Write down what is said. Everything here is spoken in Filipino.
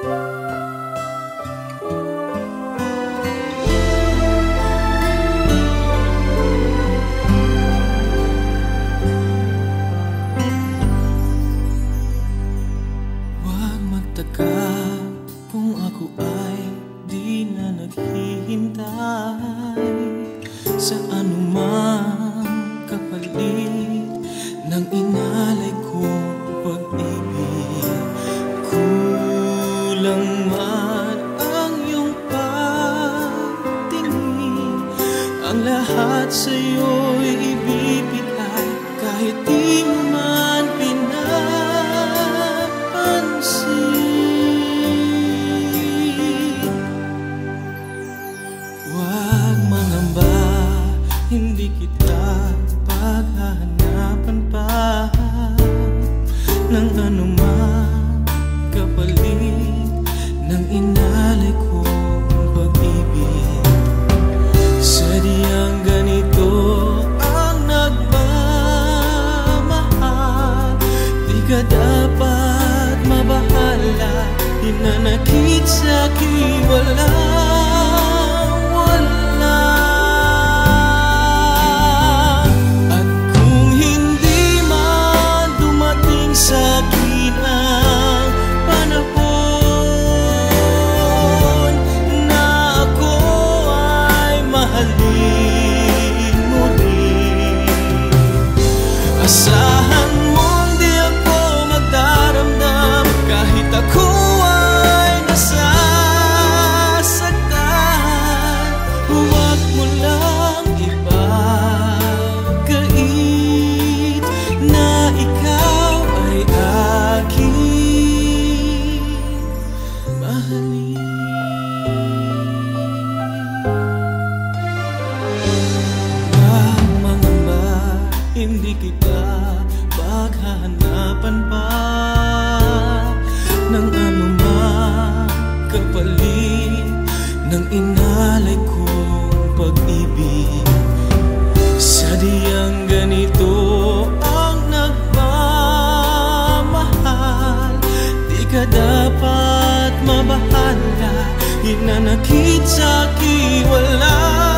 Huwag magtaka kung ako ay di na naghihintay sa anumang kapalit ng inalay kong pag-ibig. Kulang man ang iyong pagtingin, ang lahat sa'yo'y ibibigay kahit di mo man pinapansin. Huwag mangamba, hindi kita paghahanapan pa ng anumang kapalit ng inalay kong pag-ibig. Sadyang ganito ang nagmamahal, di ka dapat mabahala, hinanakit sa'kin wala. At kung hindi man dumating sa'kin ang panahon na ako ay mahalin mo rin, asahan mong di ako magdaramdam kahit ako ay nasasaktan. Huwag mo lang ipagkait na ikaw ay aking mahalin. Huwag mangamba, hindi kita paghahanapan pa ng anumang kapalit ng inalay kong pag-ibig. Sadyang ganito ang nagmamahal, di ka dapat mabahala, hinanakit sa'kin wala.